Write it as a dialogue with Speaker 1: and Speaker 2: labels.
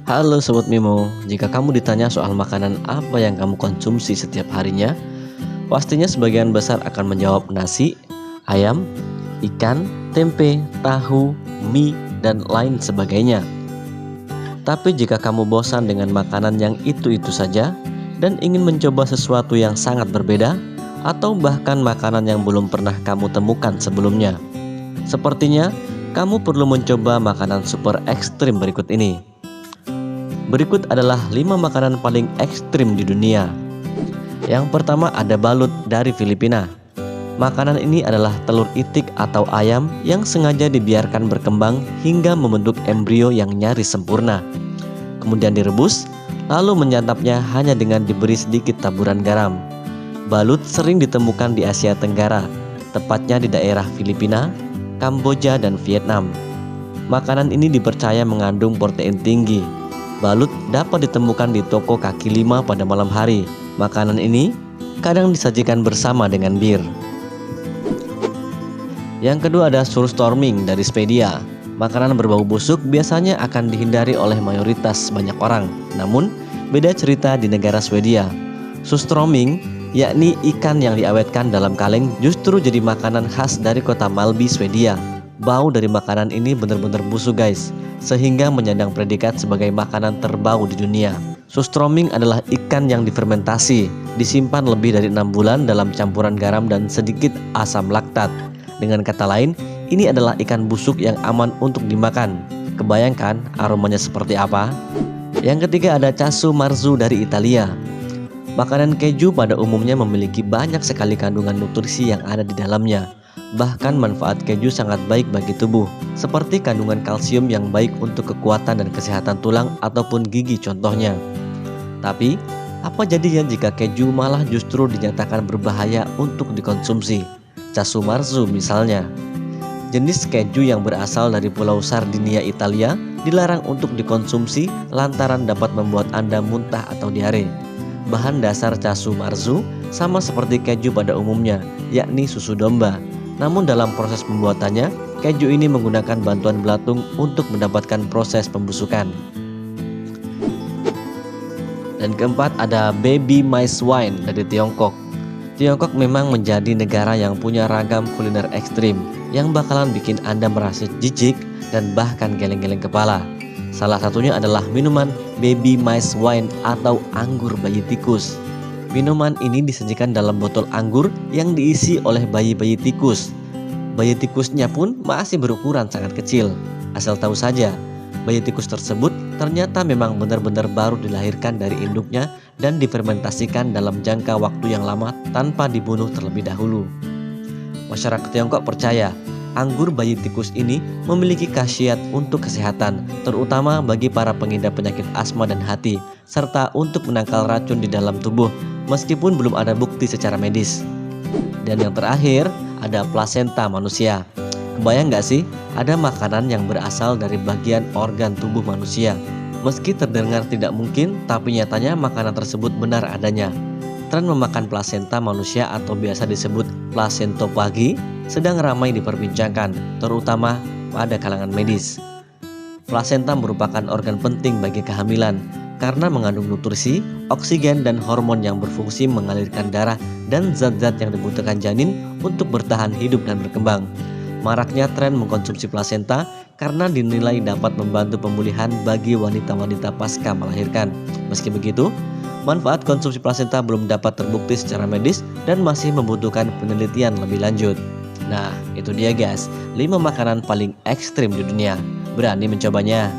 Speaker 1: Halo Sobat Mimo, jika kamu ditanya soal makanan apa yang kamu konsumsi setiap harinya, pastinya sebagian besar akan menjawab nasi, ayam, ikan, tempe, tahu, mie, dan lain sebagainya. Tapi jika kamu bosan dengan makanan yang itu-itu saja dan ingin mencoba sesuatu yang sangat berbeda, atau bahkan makanan yang belum pernah kamu temukan sebelumnya, sepertinya kamu perlu mencoba makanan super ekstrim berikut ini. Berikut adalah 5 makanan paling ekstrim di dunia. Yang pertama ada balut dari Filipina. Makanan ini adalah telur itik atau ayam yang sengaja dibiarkan berkembang hingga membentuk embrio yang nyaris sempurna. Kemudian direbus, lalu menyantapnya hanya dengan diberi sedikit taburan garam. Balut sering ditemukan di Asia Tenggara, tepatnya di daerah Filipina, Kamboja, dan Vietnam. Makanan ini dipercaya mengandung protein tinggi. Balut dapat ditemukan di toko kaki lima pada malam hari. Makanan ini kadang disajikan bersama dengan bir. Yang kedua ada surströmming dari Swedia. Makanan berbau busuk biasanya akan dihindari oleh mayoritas banyak orang. Namun, beda cerita di negara Swedia. Surströmming, yakni ikan yang diawetkan dalam kaleng, justru jadi makanan khas dari kota Malby, Swedia. Bau dari makanan ini benar-benar busuk guys, sehingga menyandang predikat sebagai makanan terbau di dunia. Surströmming adalah ikan yang difermentasi, disimpan lebih dari 6 bulan dalam campuran garam dan sedikit asam laktat. Dengan kata lain, ini adalah ikan busuk yang aman untuk dimakan. Kebayangkan aromanya seperti apa? Yang ketiga ada casu marzu dari Italia. Makanan keju pada umumnya memiliki banyak sekali kandungan nutrisi yang ada di dalamnya. Bahkan manfaat keju sangat baik bagi tubuh, seperti kandungan kalsium yang baik untuk kekuatan dan kesehatan tulang ataupun gigi contohnya. Tapi, apa jadinya jika keju malah justru dinyatakan berbahaya untuk dikonsumsi? Casu marzu misalnya. Jenis keju yang berasal dari Pulau Sardinia, Italia, dilarang untuk dikonsumsi lantaran dapat membuat Anda muntah atau diare. Bahan dasar casu marzu sama seperti keju pada umumnya, yakni susu domba. Namun dalam proses pembuatannya, keju ini menggunakan bantuan belatung untuk mendapatkan proses pembusukan. Dan keempat ada baby mice wine dari Tiongkok. Tiongkok memang menjadi negara yang punya ragam kuliner ekstrim yang bakalan bikin Anda merasa jijik dan bahkan geleng-geleng kepala. Salah satunya adalah minuman baby mice wine atau anggur bayi tikus. Minuman ini disajikan dalam botol anggur yang diisi oleh bayi-bayi tikus. Bayi tikusnya pun masih berukuran sangat kecil. Asal tahu saja, bayi tikus tersebut ternyata memang benar-benar baru dilahirkan dari induknya dan difermentasikan dalam jangka waktu yang lama tanpa dibunuh terlebih dahulu. Masyarakat Tiongkok percaya anggur bayi tikus ini memiliki khasiat untuk kesehatan, terutama bagi para pengidap penyakit asma dan hati, serta untuk menangkal racun di dalam tubuh, meskipun belum ada bukti secara medis. Dan yang terakhir, ada plasenta manusia. Kebayang gak sih, ada makanan yang berasal dari bagian organ tubuh manusia? Meski terdengar tidak mungkin, tapi nyatanya makanan tersebut benar adanya. Tren memakan plasenta manusia atau biasa disebut placentophagy sedang ramai diperbincangkan, terutama pada kalangan medis. Plasenta merupakan organ penting bagi kehamilan karena mengandung nutrisi, oksigen, dan hormon yang berfungsi mengalirkan darah dan zat-zat yang dibutuhkan janin untuk bertahan hidup dan berkembang. Maraknya tren mengkonsumsi plasenta karena dinilai dapat membantu pemulihan bagi wanita-wanita pasca melahirkan. Meski begitu, manfaat konsumsi plasenta belum dapat terbukti secara medis dan masih membutuhkan penelitian lebih lanjut. Nah, itu dia guys, 5 makanan paling ekstrim di dunia. Berani mencobanya?